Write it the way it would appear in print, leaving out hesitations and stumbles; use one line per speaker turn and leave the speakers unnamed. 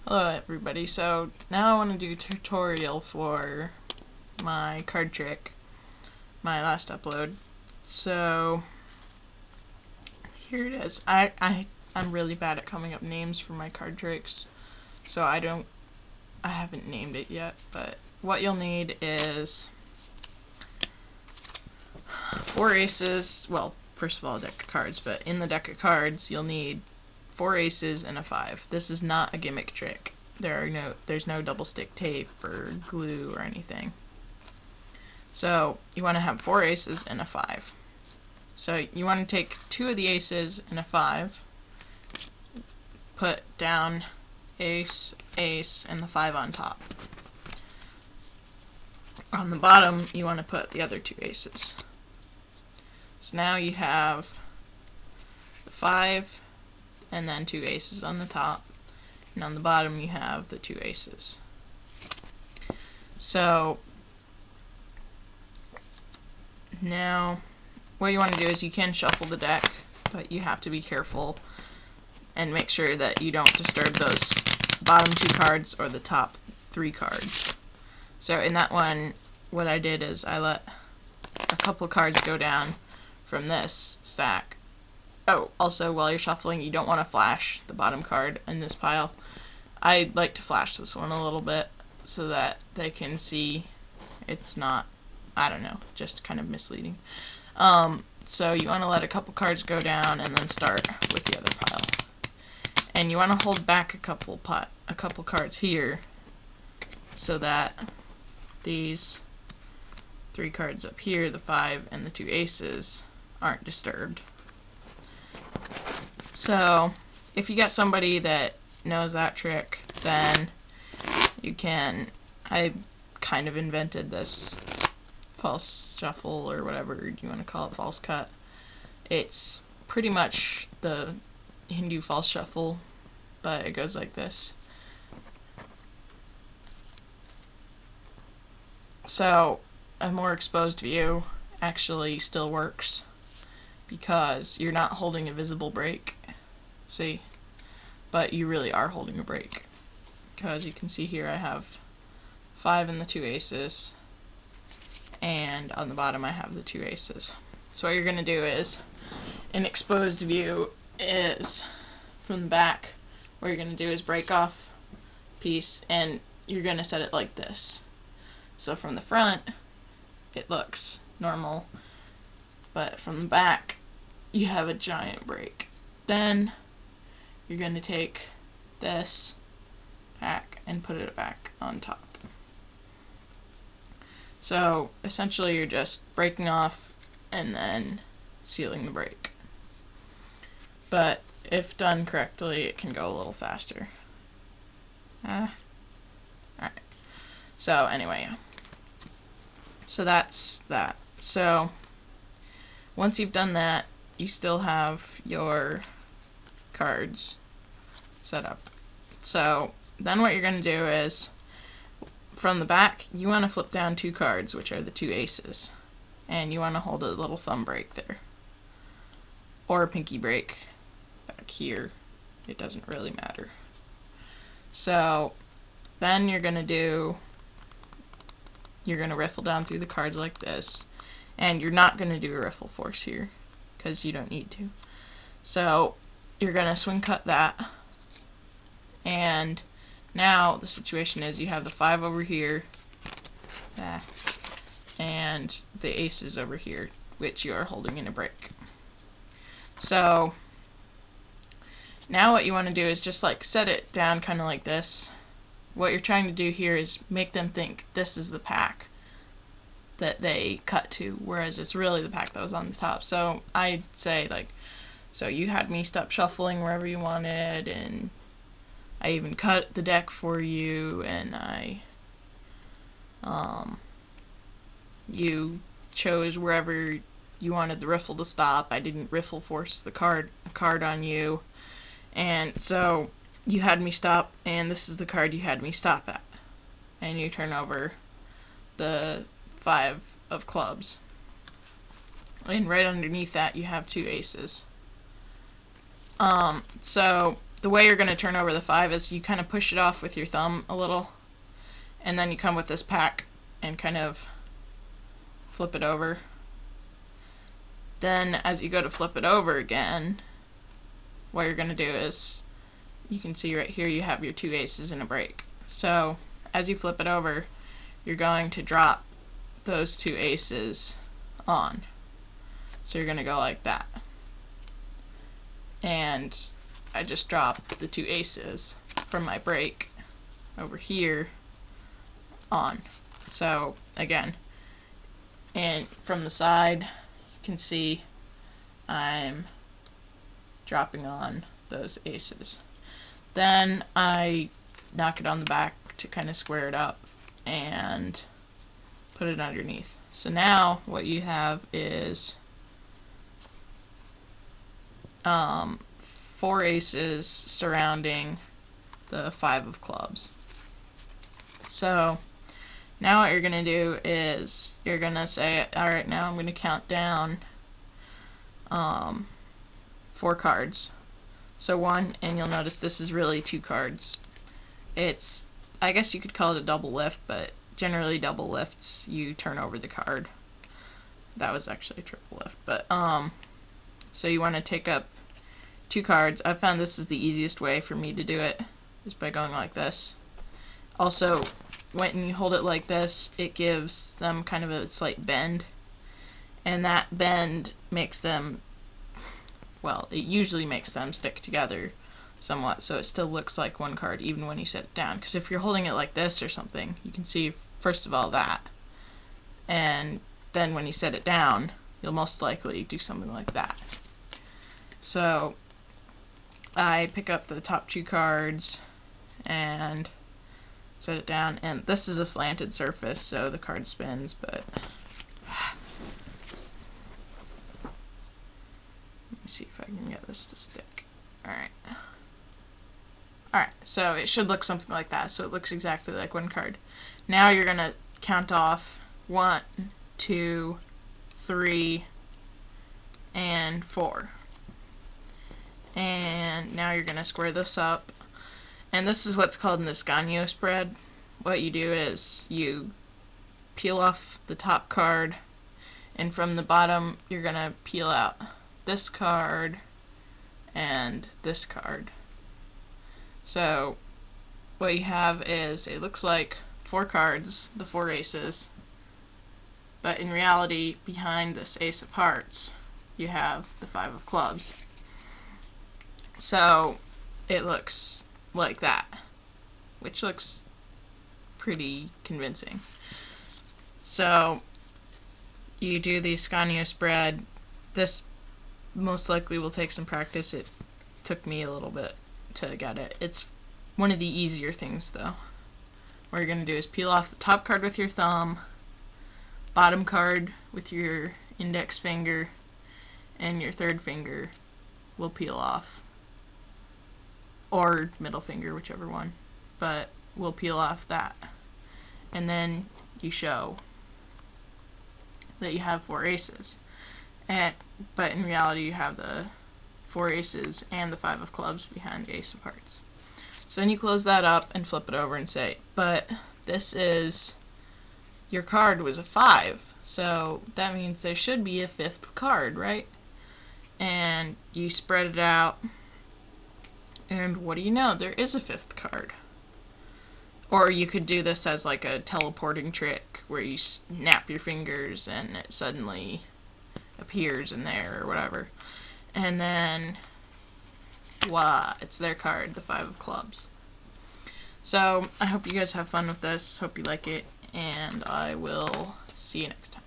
Hello everybody, so now I want to do a tutorial for my card trick, my last upload. So here it is. I'm really bad at coming up names for my card tricks, so I haven't named it yet, but what you'll need is 4 aces, well, first of all a deck of cards, but in the deck of cards you'll need 4 aces and a 5. This is not a gimmick trick. There's no double stick tape or glue or anything. So you want to have 4 aces and a 5. So you want to take 2 of the aces and a 5, put down ace, ace, and the 5 on top. On the bottom you want to put the other 2 aces. So now you have the 5 and then 2 aces on the top, and on the bottom you have the 2 aces. So now what you want to do is you can shuffle the deck, but you have to be careful and make sure that you don't disturb those bottom 2 cards or the top 3 cards. So in that one, what I did is I let a couple cards go down from this stack. Oh, also while you're shuffling, you don't want to flash the bottom card in this pile. I like to flash this one a little bit so that they can see it's not, I don't know, just kind of misleading. So you want to let a couple cards go down and then start with the other pile. And you want to hold back a couple cards here so that these 3 cards up here, the 5 and the 2 aces, aren't disturbed. So if you got somebody that knows that trick, then you can, I kind of invented this false shuffle or whatever you want to call it, false cut. It's pretty much the Hindu false shuffle, but it goes like this. So a more exposed view actually still works because you're not holding a visible break, see, but you really are holding a break, because you can see here I have 5 and the 2 aces, and on the bottom I have the 2 aces. So what you're going to do is, an exposed view is from the back, what you're going to do is break off a piece and you're going to set it like this. So from the front it looks normal, but from the back you have a giant break. Then you're going to take this back and put it back on top. So essentially you're just breaking off and then sealing the break. But if done correctly, it can go a little faster. Alright. So anyway, so that's that. So once you've done that, you still have your cards set up. So then what you're going to do is, from the back, you want to flip down 2 cards, which are the 2 aces, and you want to hold a little thumb break there, or a pinky break back here. It doesn't really matter. So then you're going to riffle down through the cards like this, and you're not going to do a riffle force here because you don't need to. So you're going to swing cut that, and now the situation is you have the 5 over here and the aces over here, which you are holding in a break. So now what you want to do is just like set it down kind of like this. What you're trying to do here is make them think this is the pack that they cut to, whereas it's really the pack that was on the top. So I'd say, like, so you had me stop shuffling wherever you wanted, and I even cut the deck for you, and you chose wherever you wanted the riffle to stop. I didn't riffle force a card on you, and so you had me stop, and this is the card you had me stop at, and you turn over the 5 of clubs, and right underneath that you have 2 aces. So the way you're going to turn over the 5 is you kind of push it off with your thumb a little, and then you come with this pack and kind of flip it over. Then as you go to flip it over again, what you're going to do is, you can see right here you have your 2 aces and a break. So as you flip it over, you're going to drop those 2 aces on. So you're going to go like that. And I just dropped the 2 aces from my break over here on. So again, and from the side, you can see I'm dropping on those aces. Then I knock it on the back to kind of square it up and put it underneath. So now what you have is 4 aces surrounding the 5 of clubs. So now what you're going to do is you're going to say, alright, now I'm going to count down 4 cards. So 1, and you'll notice this is really 2 cards. It's, I guess you could call it a double lift, but generally double lifts, you turn over the card. That was actually a triple lift, but so you want to take up 2 cards. I found this is the easiest way for me to do it, is by going like this. Also, when you hold it like this, it gives them kind of a slight bend, and that bend makes them, well, it usually makes them stick together somewhat, so it still looks like 1 card even when you set it down. Because if you're holding it like this or something, you can see first of all that, and then when you set it down, you'll most likely do something like that. So I pick up the top 2 cards and set it down, and this is a slanted surface, so the card spins, but let me see if I can get this to stick. Alright, so it should look something like that, so it looks exactly like 1 card. Now you're going to count off 1, 2, 3, and 4. And now you're going to square this up. And this is what's called an Ascanio spread. What you do is you peel off the top card, and from the bottom you're going to peel out this card and this card. So what you have is, it looks like 4 cards, the 4 aces, but in reality behind this ace of hearts you have the 5 of clubs. So it looks like that, which looks pretty convincing. So you do the Ascanio spread. This most likely will take some practice. It took me a little bit to get it. It's one of the easier things though. What you're going to do is peel off the top card with your thumb, bottom card with your index finger, and your 3rd finger will peel off, or middle finger, whichever one, but we'll peel off that. And then you show that you have 4 aces. But in reality you have the 4 aces and the 5 of clubs behind the ace of hearts. So then you close that up and flip it over and say, but this is, your card was a 5, so that means there should be a 5th card, right? And you spread it out, and what do you know, there is a 5th card. Or you could do this as like a teleporting trick where you snap your fingers and it suddenly appears in there or whatever. And then voila, it's their card, the 5 of clubs. So I hope you guys have fun with this, hope you like it, and I will see you next time.